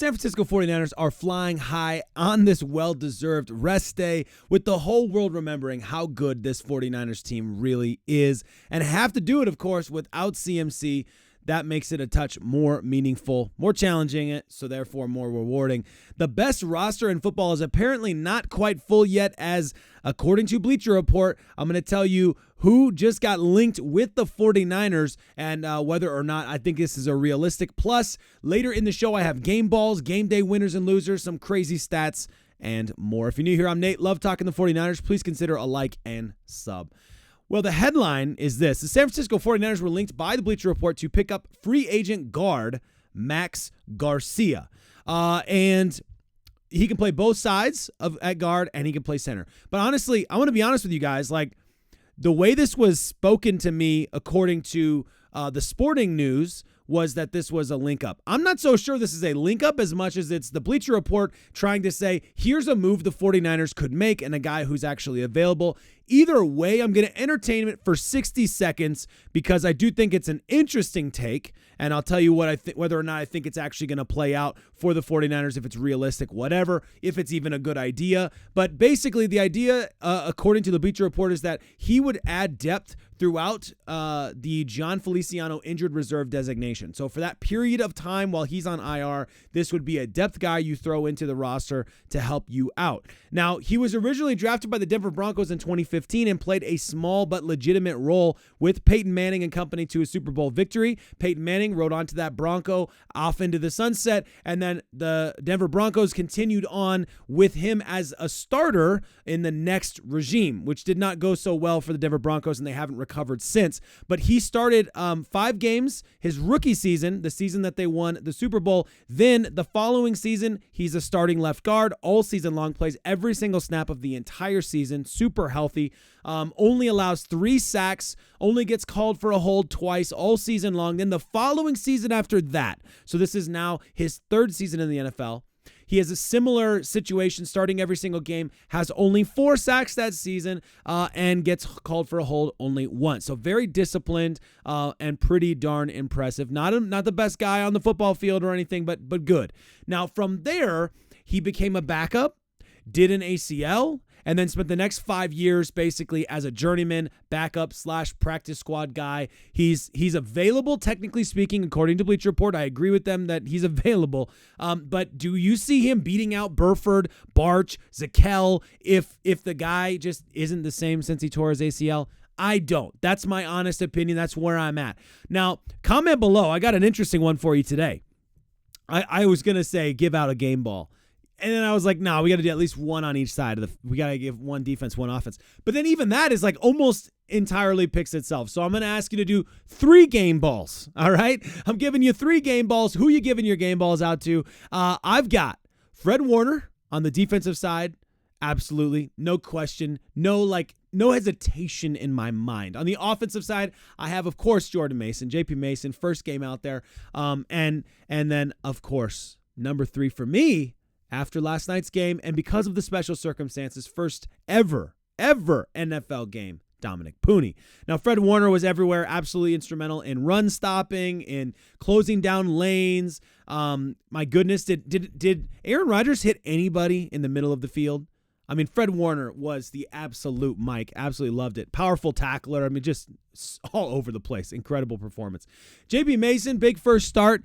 San Francisco 49ers are flying high on this well-deserved rest day, with the whole world remembering how good this 49ers team really is, and have to do it, of course, without CMC. That makes it a touch more meaningful, more challenging, so therefore more rewarding. The best roster in football is apparently not quite full yet, as according to Bleacher Report, I'm going to tell you who just got linked with the 49ers and whether or not I think this is a realistic. Plus, later in the show, I have game balls, game day winners and losers, some crazy stats, and more. If you're new here, I'm Nate. Love talking the 49ers. Please consider a like and sub. Well, the headline is this. The San Francisco 49ers were linked by the Bleacher Report to pick up free agent guard Max Garcia. And he can play both sides at guard, and he can play center. But honestly, I want to be honest with you guys. Like, the way this was spoken to me, according to the Sporting News, was that this was a link-up. I'm not so sure this is a link-up as much as it's the Bleacher Report trying to say, here's a move the 49ers could make and a guy who's actually available. Either way, I'm going to entertain it for 60 seconds because I do think it's an interesting take, and I'll tell you what I think, whether or not I think it's actually going to play out for the 49ers, if it's realistic, whatever, if it's even a good idea. But basically, the idea, according to the Bleacher Report, is that he would add depth throughout the John Feliciano injured reserve designation. So for that period of time while he's on IR, this would be a depth guy you throw into the roster to help you out. Now, he was originally drafted by the Denver Broncos in 2015 and played a small but legitimate role with Peyton Manning and company to a Super Bowl victory. Peyton Manning rode onto that Bronco off into the sunset, and then the Denver Broncos continued on with him as a starter in the next regime, which did not go so well for the Denver Broncos, and they haven't recovered since. But he started 5 games his rookie season, the season that they won the Super Bowl. Then the following season, he's a starting left guard all season long, plays every single snap of the entire season, super healthy, only allows 3 sacks, only gets called for a hold twice all season long. Then the following season after that, so this is now his 3rd season in the NFL, he has a similar situation, starting every single game, has only 4 sacks that season, and gets called for a hold only once. So very disciplined and pretty darn impressive. Not the best guy on the football field or anything, but good. Now from there, he became a backup, did an ACL, and then spent the next 5 years basically as a journeyman backup / practice squad guy. He's available, technically speaking, according to Bleacher Report. I agree with them that he's available. But do you see him beating out Burford, Barch, Zakel if the guy just isn't the same since he tore his ACL? I don't. That's my honest opinion. That's where I'm at. Now, comment below. I got an interesting one for you today. I was going to say give out a game ball. And then I was like, no, we got to do at least one on each side of we got to give one defense, one offense. But then even that is like almost entirely picks itself. So I'm going to ask you to do 3 game balls. All right. I'm giving you 3 game balls. Who are you giving your game balls out to? I've got Fred Warner on the defensive side. Absolutely. No question. No hesitation in my mind. On the offensive side, I have, of course, Jordan Mason, JP Mason, first game out there. And then, of course, number 3 for me, after last night's game, and because of the special circumstances, first ever NFL game, Dominic Puni. Now, Fred Warner was everywhere, absolutely instrumental in run stopping, in closing down lanes. My goodness, did Aaron Rodgers hit anybody in the middle of the field? I mean, Fred Warner was the absolute Mike. Absolutely loved it. Powerful tackler. I mean, just all over the place. Incredible performance. JP Mason, big first start.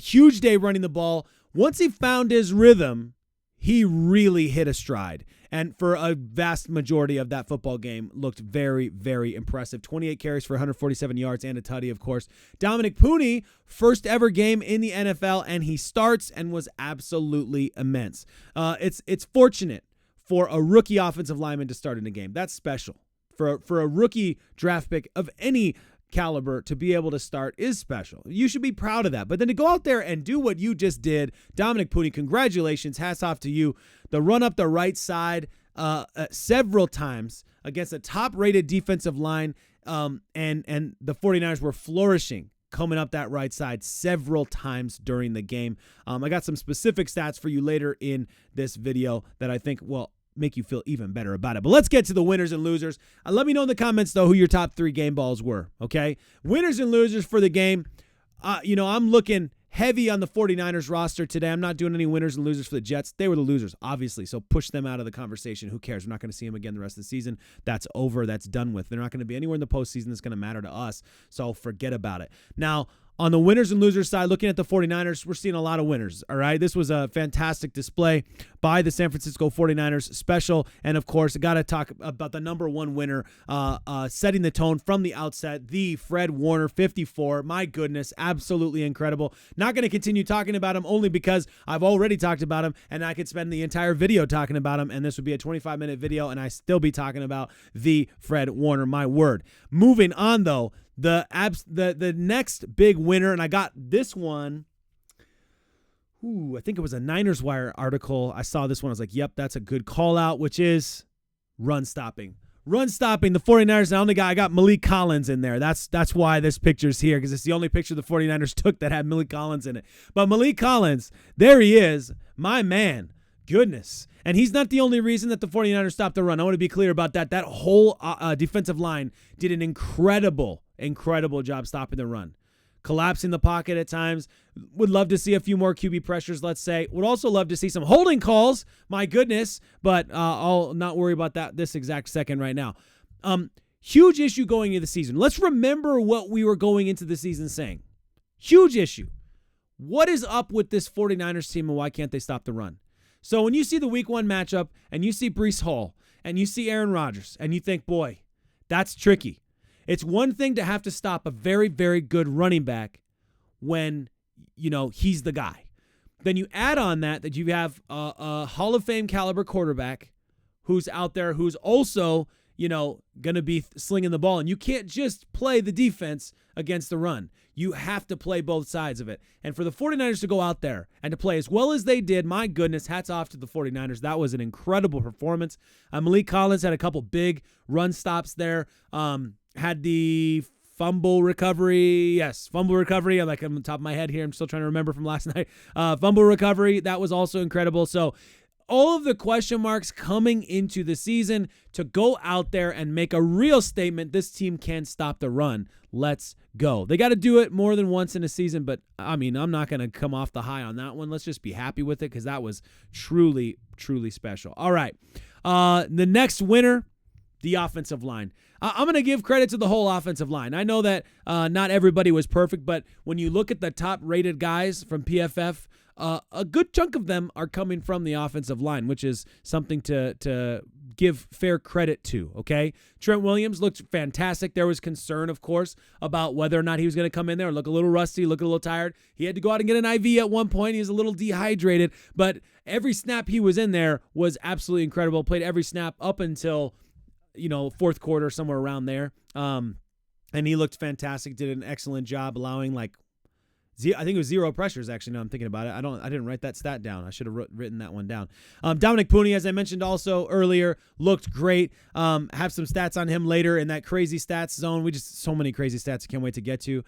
Huge day running the ball. Once he found his rhythm, he really hit a stride. And for a vast majority of that football game, looked very, very impressive. 28 carries for 147 yards and a tutty, of course. Dominic Puni, first ever game in the NFL, and he starts and was absolutely immense. It's fortunate for a rookie offensive lineman to start in a game. That's special. For a rookie draft pick of any caliber to be able to start is special. You should be proud of that. But then to go out there and do what you just did, Dominic Puni, congratulations. Hats off to you. The run up the right side several times against a top-rated defensive line, and the 49ers were flourishing coming up that right side several times during the game. I got some specific stats for you later in this video that I think will make you feel even better about it. But let's get to the winners and losers. Let me know in the comments, though, who your top 3 game balls were, okay? Winners and losers for the game. I'm looking heavy on the 49ers roster today. I'm not doing any winners and losers for the Jets. They were the losers, obviously, so push them out of the conversation. Who cares? We're not going to see them again the rest of the season. That's over. That's done with. They're not going to be anywhere in the postseason that's going to matter to us, so forget about it. Now, on the winners and losers side, looking at the 49ers, we're seeing a lot of winners, all right? This was a fantastic display by the San Francisco 49ers special, and, of course, got to talk about the number one winner setting the tone from the outset, the Fred Warner 54. My goodness, absolutely incredible. Not going to continue talking about him only because I've already talked about him, and I could spend the entire video talking about him, and this would be a 25-minute video, and I still be talking about the Fred Warner, my word. Moving on, though, the next big winner, and I got this one. I think it was a Niners Wire article. I saw this one. I was like, yep, that's a good call out, which is run stopping. Run stopping. The 49ers, I got Malik Collins in there. That's why this picture's here, because it's the only picture the 49ers took that had Malik Collins in it. But Malik Collins, there he is, my man. Goodness. And he's not the only reason that the 49ers stopped the run. I want to be clear about that. That whole defensive line did an incredible job stopping the run. Collapsing the pocket at times. Would love to see a few more QB pressures, let's say. Would also love to see some holding calls. My goodness. But I'll not worry about that this exact second right now. Huge issue going into the season. Let's remember what we were going into the season saying. Huge issue. What is up with this 49ers team, and why can't they stop the run? So when you see the week one matchup and you see Breece Hall and you see Aaron Rodgers and you think, boy, that's tricky. It's one thing to have to stop a very, very good running back when, he's the guy. Then you add on that you have a Hall of Fame caliber quarterback who's out there who's also, going to be slinging the ball. And you can't just play the defense against the run. You have to play both sides of it. And for the 49ers to go out there and to play as well as they did, my goodness, hats off to the 49ers. That was an incredible performance. Malik Collins had a couple big run stops there. Had the fumble recovery. Yes, fumble recovery. I'm like on the top of my head here. I'm still trying to remember from last night. Fumble recovery. That was also incredible. So all of the question marks coming into the season to go out there and make a real statement. This team can stop the run. Let's go. They got to do it more than once in a season, but I'm not going to come off the high on that one. Let's just be happy with it because that was truly, truly special. All right. The next winner, the offensive line. I'm going to give credit to the whole offensive line. I know that not everybody was perfect, but when you look at the top-rated guys from PFF, a good chunk of them are coming from the offensive line, which is something to give fair credit to, okay? Trent Williams looked fantastic. There was concern, of course, about whether or not he was going to come in there and look a little rusty, look a little tired. He had to go out and get an IV at one point. He was a little dehydrated, but every snap he was in there was absolutely incredible. Played every snap up until, fourth quarter, somewhere around there. And he looked fantastic, did an excellent job allowing I think it was 0 pressures, actually, now I'm thinking about it. I didn't write that stat down. I should have written that one down. Dominic Puni, as I mentioned also earlier, looked great. Have some stats on him later in that crazy stats zone. So many crazy stats I can't wait to get to.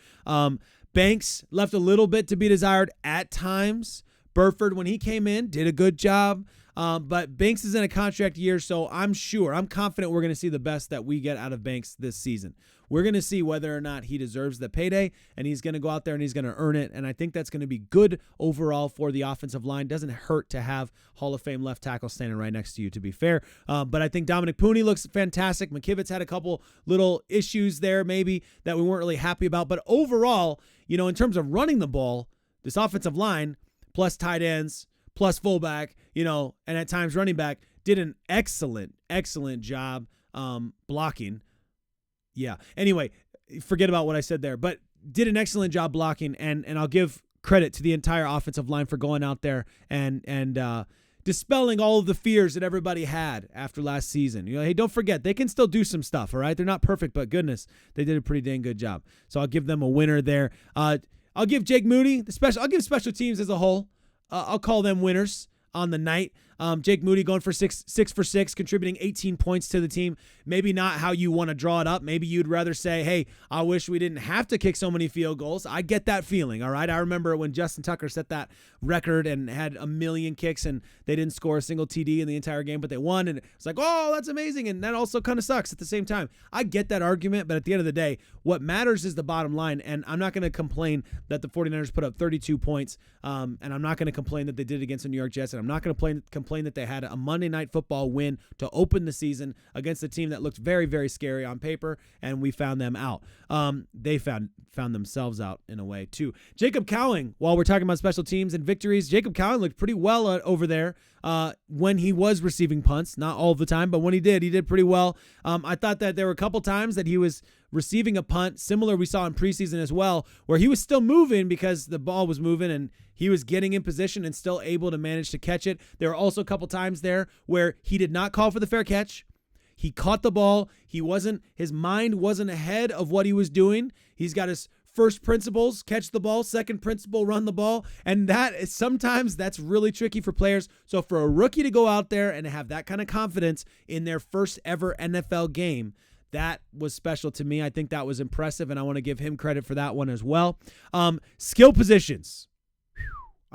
Banks left a little bit to be desired at times. Burford, when he came in, did a good job. But Banks is in a contract year, so I'm confident we're going to see the best that we get out of Banks this season. We're going to see whether or not he deserves the payday, and he's going to go out there and he's going to earn it, and I think that's going to be good overall for the offensive line. Doesn't hurt to have Hall of Fame left tackle standing right next to you, to be fair. But I think Dominic Puni looks fantastic. McKivitz had a couple little issues there maybe that we weren't really happy about, but overall, in terms of running the ball, this offensive line, plus tight ends, plus fullback, and at times running back, did an excellent job blocking. Yeah. Anyway, forget about what I said there, but did an excellent job blocking, and I'll give credit to the entire offensive line for going out there and dispelling all of the fears that everybody had after last season. Hey, don't forget, they can still do some stuff, all right? They're not perfect, but goodness, they did a pretty dang good job. So I'll give them a winner there. I'll give Jake Moody I'll give special teams as a whole. I'll call them winners on the night. Jake Moody going for six for six, contributing 18 points to the team. Maybe not how you want to draw it up. Maybe you'd rather say, hey, I wish we didn't have to kick so many field goals. I get that feeling, all right? I remember when Justin Tucker set that record and had a million kicks and they didn't score a single TD in the entire game, but they won. And it's like, oh, that's amazing. And that also kind of sucks at the same time. I get that argument, but at the end of the day, what matters is the bottom line. And I'm not going to complain that the 49ers put up 32 points. And I'm not going to complain that they did it against the New York Jets. And I'm not going to complain that they had a Monday Night Football win to open the season against a team that looked very, very scary on paper. And we found them out. They found themselves out in a way too. Jacob Cowling, while we're talking about special teams and victories, Jacob Cowling looked pretty well over there when he was receiving punts. Not all the time, but when he did pretty well. I thought that there were a couple times that he was receiving a punt, similar we saw in preseason as well, where he was still moving because the ball was moving and he was getting in position and still able to manage to catch it. There were also a couple times there where he did not call for the fair catch. He caught the ball. His mind wasn't ahead of what he was doing. He's got his first principles, catch the ball, second principle, run the ball. And sometimes that's really tricky for players. So for a rookie to go out there and have that kind of confidence in their first ever NFL game, that was special to me. I think that was impressive, and I want to give him credit for that one as well. Skill positions.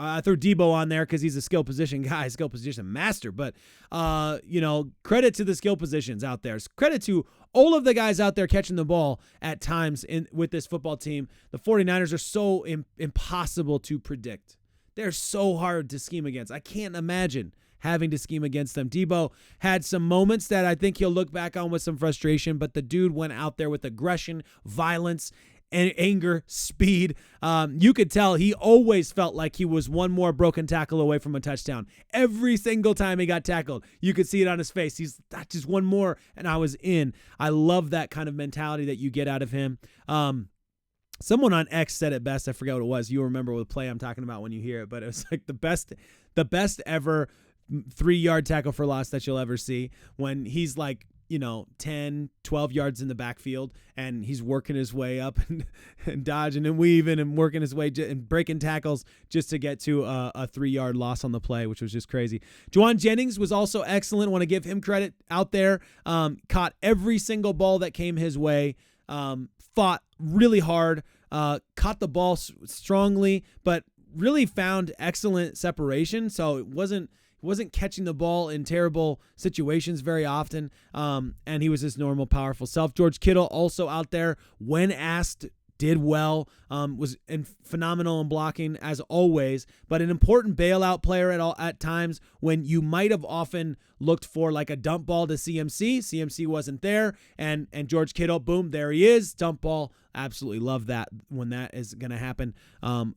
I threw Deebo on there because he's a skill position guy, skill position master. But, credit to the skill positions out there. Credit to all of the guys out there catching the ball at times with this football team. The 49ers are so impossible to predict. They're so hard to scheme against. I can't imagine having to scheme against them. Deebo had some moments that I think he'll look back on with some frustration, but the dude went out there with aggression, violence, and anger, speed. You could tell he always felt like he was one more broken tackle away from a touchdown. Every single time he got tackled, you could see it on his face. He's just one more, and I was in. I love that kind of mentality that you get out of him. Someone on X said it best. I forgot what it was. You'll remember what play I'm talking about when you hear it, but it was like the best ever 3-yard tackle for loss that you'll ever see, when he's like, 10, 12 yards in the backfield and he's working his way up and dodging and weaving and working his way and breaking tackles just to get to a 3-yard loss on the play, which was just crazy. Juwan Jennings was also excellent. Want to give him credit out there. Caught every single ball that came his way. Fought really hard. Caught the ball strongly, but really found excellent separation. So it wasn't catching the ball in terrible situations very often, and he was his normal, powerful self. George Kittle also out there when asked, did well, was phenomenal in blocking as always, but an important bailout player at times when you might have often looked for like a dump ball to CMC. CMC wasn't there, and George Kittle, boom, there he is, dump ball. Absolutely love that when that is going to happen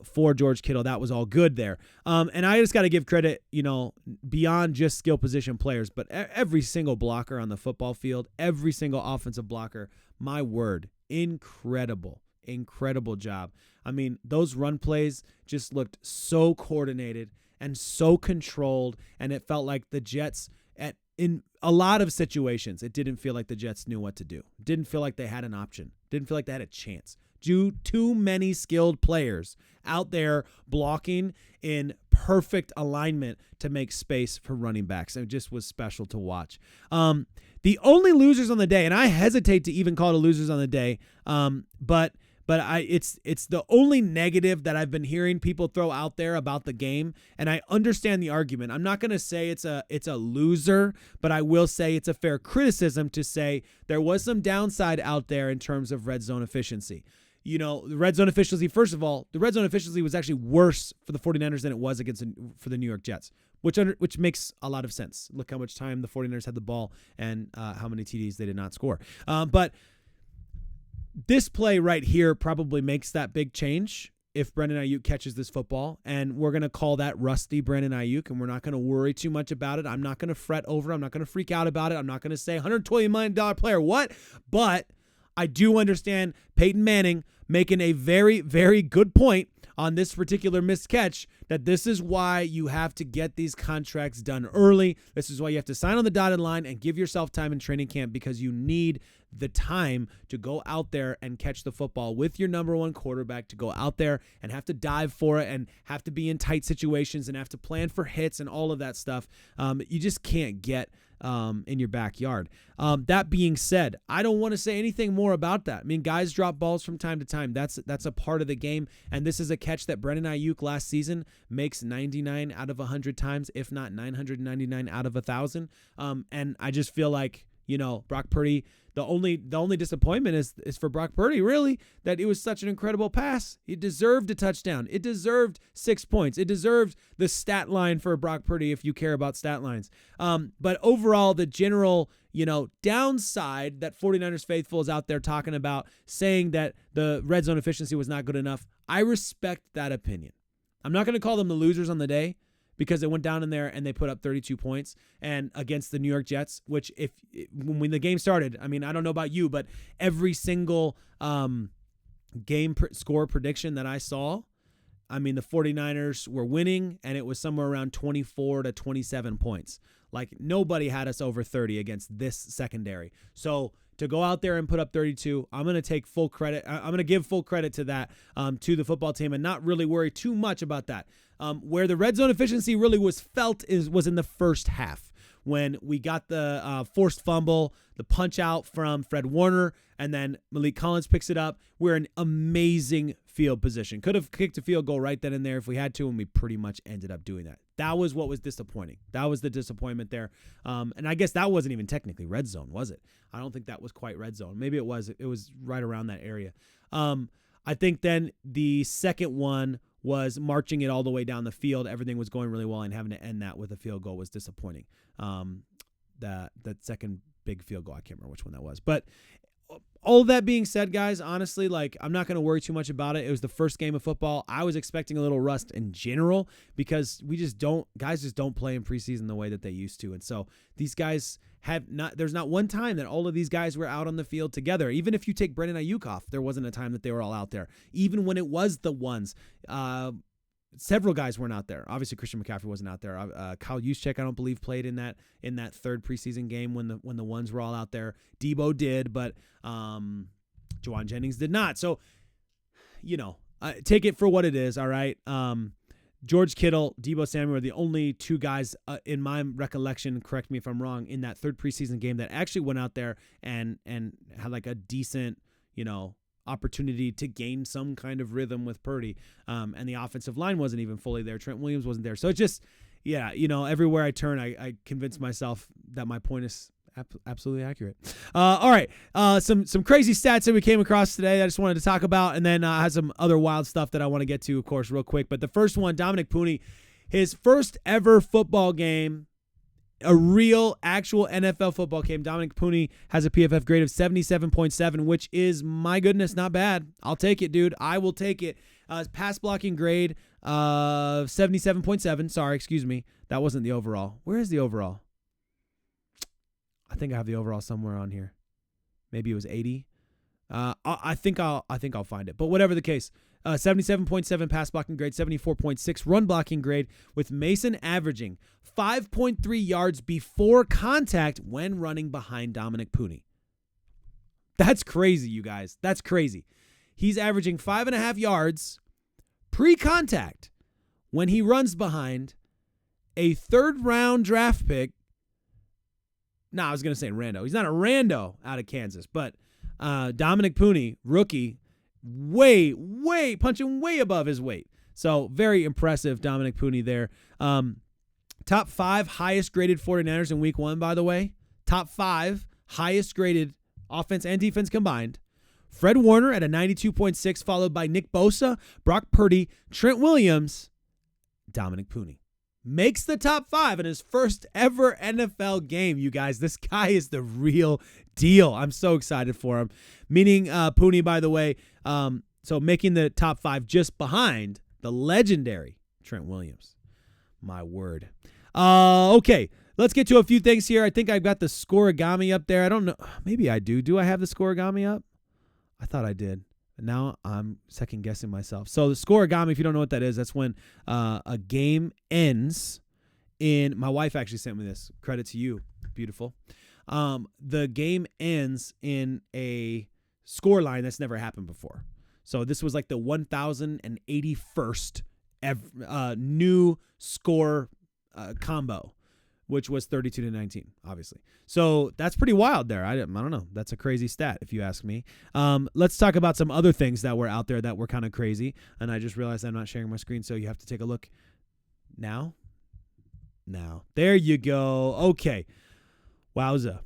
for George Kittle. That was all good there. And I just got to give credit, beyond just skill position players, but every single blocker on the football field, every single offensive blocker, my word, incredible job. I mean, those run plays just looked so coordinated and so controlled, and it felt like the Jets in a lot of situations, it didn't feel like the Jets knew what to do. It didn't feel like they had an option. Didn't feel like they had a chance. Too many skilled players out there blocking in perfect alignment to make space for running backs. It just was special to watch. The only losers on the day, and I hesitate to even call it a losers on the day, but it's the only negative that I've been hearing people throw out there about the game, and I understand the argument. I'm not going to say it's a loser, but I will say it's a fair criticism to say there was some downside out there in terms of red zone efficiency. The red zone efficiency, first of all, the red zone efficiency was actually worse for the 49ers than it was for the New York Jets, which makes a lot of sense. Look how much time the 49ers had the ball and how many TDs they did not score. But this play right here probably makes that big change if Brandon Aiyuk catches this football, and we're going to call that rusty Brandon Aiyuk, and we're not going to worry too much about it. I'm not going to fret over it. I'm not going to freak out about it. I'm not going to say $120 million player, what? But I do understand Peyton Manning making a very, very good point on this particular missed catch that this is why you have to get these contracts done early. This is why you have to sign on the dotted line and give yourself time in training camp, because you need the time to go out there and catch the football with your number one quarterback, to go out there and have to dive for it and have to be in tight situations and have to plan for hits and all of that stuff. You just can't get in your backyard. That being said, I don't want to say anything more about that. I mean, guys drop balls from time to time. That's a part of the game, and this is a catch that Brandon Aiyuk last season makes 99 out of 100 times, if not 999 out of 1,000. And I just feel like, Brock Purdy, the only disappointment is for Brock Purdy, really, that it was such an incredible pass. It deserved a touchdown. It deserved 6 points. It deserved the stat line for Brock Purdy, if you care about stat lines. But overall, the general, downside that 49ers faithful is out there talking about, saying that the red zone efficiency was not good enough, I respect that opinion. I'm not going to call them the losers on the day, because they went down in there and they put up 32 points and against the New York Jets, which when the game started, I mean, I don't know about you, but every single game score prediction that I saw, I mean, the 49ers were winning, and it was somewhere around 24 to 27 points. Like, nobody had us over 30 against this secondary. So to go out there and put up 32, I'm going to take full credit. I'm going to give full credit to that, to the football team, and not really worry too much about that. Where the red zone efficiency really was felt was in the first half, when we got the forced fumble, the punch out from Fred Warner, and then Malik Collins picks it up. We're in amazing field position. Could have kicked a field goal right then and there if we had to, and we pretty much ended up doing that. That was what was disappointing. That was the disappointment there. And I guess that wasn't even technically red zone, was it? I don't think that was quite red zone. Maybe it was. It was right around that area. I think then the second one was marching it all the way down the field. Everything was going really well, and having to end that with a field goal was disappointing. That second big field goal, I can't remember which one that was. But all that being said, guys, honestly, I'm not going to worry too much about it. It was the first game of football. I was expecting a little rust in general, because guys just don't play in preseason the way that they used to. And so these guys there's not one time that all of these guys were out on the field together. Even if you take Brandon Aiyuk off, there wasn't a time that they were all out there. Even when it was the ones, several guys weren't out there. Obviously, Christian McCaffrey wasn't out there. Kyle Juszczyk, I don't believe, played in that third preseason game when the ones were all out there. Deebo did, but Juwan Jennings did not. So, take it for what it is. All right. George Kittle, Deebo Samuel are the only two guys, in my recollection, correct me if I'm wrong, in that third preseason game that actually went out there and had like a decent, opportunity to gain some kind of rhythm with Purdy. And the offensive line wasn't even fully there. Trent Williams wasn't there. So it's just, everywhere I turn, I convince myself that my point is absolutely accurate. All right. Some crazy stats that we came across today that I just wanted to talk about. And then I had some other wild stuff that I want to get to, of course, real quick. But the first one, Dominic Puni, his first ever football game, a real, actual NFL football game. Dominic Puni has a PFF grade of 77.7, which is, my goodness, not bad. I'll take it, dude. I will take it. Pass blocking grade of 77.7. Sorry, excuse me. That wasn't the overall. Where is the overall? I think I have the overall somewhere on here. Maybe it was 80. I think I'll find it. But whatever the case, 77.7 pass blocking grade, 74.6 run blocking grade, with Mason averaging 5.3 yards before contact when running behind Dominic Puni. That's crazy, you guys. That's crazy. He's averaging 5.5 yards pre-contact when he runs behind a third-round draft pick. I was going to say rando. He's not a rando out of Kansas, but Dominic Puni, rookie, punching way above his weight. So very impressive, Dominic Puni there. Top 5 highest graded 49ers in week 1, by the way. Top 5 highest graded offense and defense combined. Fred Warner at a 92.6, followed by Nick Bosa, Brock Purdy, Trent Williams, Dominic Puni. Makes the top 5 in his first ever NFL game, you guys. This guy is the real deal. I'm so excited for him. Meaning Puni, by the way, so making the top 5 just behind the legendary Trent Williams. My word. Okay, let's get to a few things here. I think I've got the scoregami up there. I don't know. Maybe I do. Do I have the scoregami up? I thought I did. Now I'm second guessing myself. So the scoregami, if you don't know what that is, that's when a game ends in. My wife actually sent me this. Credit to you, beautiful. The game ends in a score line that's never happened before. So this was like the 1081st new score combo, which was 32-19, obviously. So that's pretty wild there. I don't know. That's a crazy stat, if you ask me. Let's talk about some other things that were out there that were kind of crazy. And I just realized I'm not sharing my screen, so you have to take a look now. There you go. Okay. Wowza.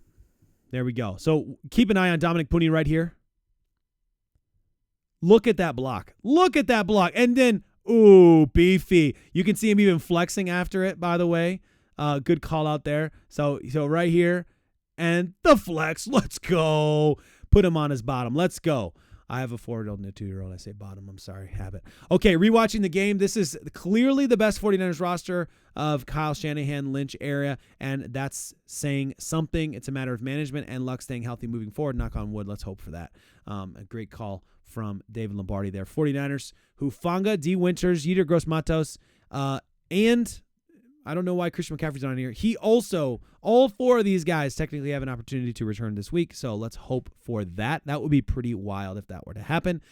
There we go. So keep an eye on Dominic Puni right here. Look at that block. And then, ooh, beefy. You can see him even flexing after it, by the way. Good call out there. So right here, and the flex. Let's go. Put him on his bottom. Let's go. I have a 4-year-old and a 2-year-old. I say bottom. I'm sorry. Habit. Okay, rewatching the game. This is clearly the best 49ers roster of Kyle Shanahan, Lynch area, and that's saying something. It's a matter of management and luck staying healthy moving forward. Knock on wood. Let's hope for that. A great call from David Lombardi there. 49ers, Hufanga, D. Winters, Yetur Gross-Matos, and I don't know why Christian McCaffrey's on here. He also, all four of these guys technically have an opportunity to return this week, so let's hope for that. That would be pretty wild if that were to happen.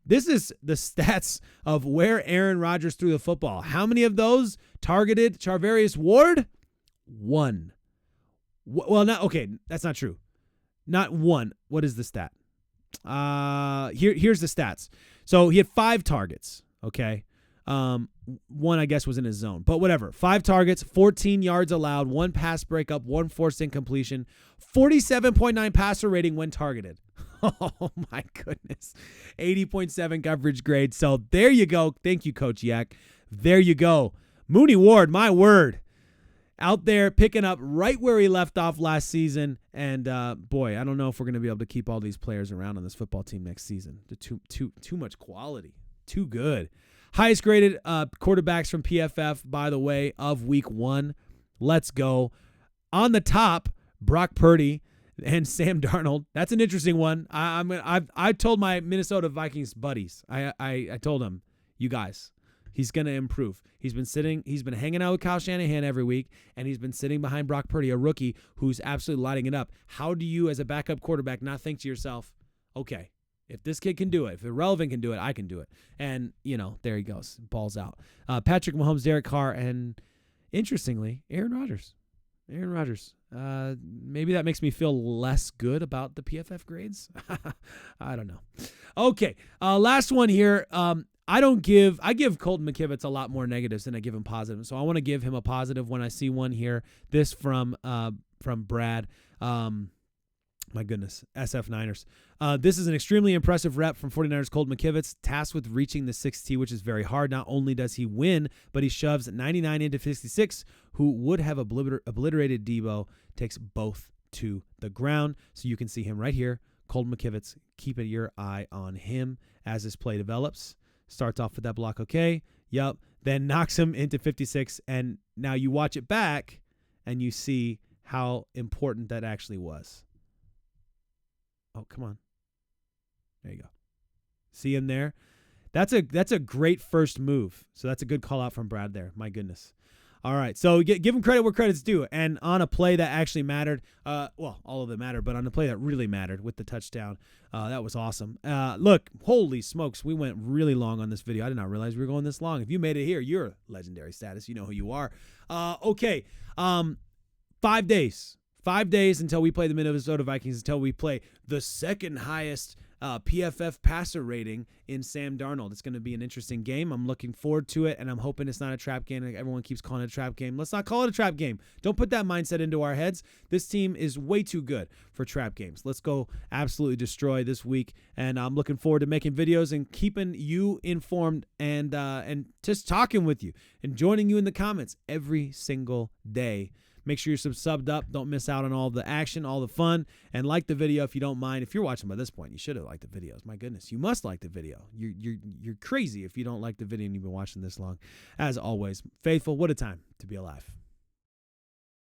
This is the stats of where Aaron Rodgers threw the football. How many of those targeted Charvarius Ward? 1. Well, that's not true. Not 1. What is the stat? Here's the stats. So he had 5 targets, okay? 1, I guess, was in his zone, but whatever. 5 targets, 14 yards allowed, 1 pass breakup, 1 forced incompletion, 47.9 passer rating when targeted. Oh my goodness. 80.7 coverage grade. So there you go. Thank you, Coach Yak. There you go. Mooney Ward, my word. Out there picking up right where he left off last season. And boy, I don't know if we're going to be able to keep all these players around on this football team next season. Too much quality. Too good. Highest graded quarterbacks from PFF, by the way, of week 1. Let's go. On the top, Brock Purdy and Sam Darnold. That's an interesting one. I told my Minnesota Vikings buddies, I told them, you guys, he's going to improve. He's been hanging out with Kyle Shanahan every week, and he's been sitting behind Brock Purdy, a rookie who's absolutely lighting it up. How do you, as a backup quarterback, not think to yourself, okay, if this kid can do it, if Irrelevant can do it, I can do it. And, there he goes. Balls out. Patrick Mahomes, Derek Carr, and interestingly, Aaron Rodgers. Maybe that makes me feel less good about the PFF grades. I don't know. Okay. Last one here. I give Colton McKivitz a lot more negatives than I give him positives. So I want to give him a positive when I see one here. This from Brad. My goodness, SF Niners. This is an extremely impressive rep from 49ers Colton McKivitz, tasked with reaching the 6T, which is very hard. Not only does he win, but he shoves 99 into 56, who would have obliterated Deebo, takes both to the ground. So you can see him right here. Colton McKivitz, keep your eye on him as this play develops. Starts off with that block, okay. Yep. Then knocks him into 56, and now you watch it back, and you see how important that actually was. Oh, come on. There you go. See him there? That's a great first move. So that's a good call out from Brad there. My goodness. All right. So give him credit where credit's due. And on a play that actually mattered, all of them mattered, but on a play that really mattered with the touchdown, that was awesome. Look, holy smokes, we went really long on this video. I did not realize we were going this long. If you made it here, you're legendary status. You know who you are. Okay. 5 days. 5 days until we play the Minnesota Vikings, until we play the second highest PFF passer rating in Sam Darnold. It's going to be an interesting game. I'm looking forward to it, and I'm hoping it's not a trap game. Like everyone keeps calling it a trap game. Let's not call it a trap game. Don't put that mindset into our heads. This team is way too good for trap games. Let's go absolutely destroy this week, and I'm looking forward to making videos and keeping you informed and just talking with you and joining you in the comments every single day. Make sure you're subbed up. Don't miss out on all the action, all the fun, and like the video if you don't mind. If you're watching by this point, you should have liked the videos. My goodness, you must like the video. You're crazy if you don't like the video and you've been watching this long. As always, faithful, what a time to be alive.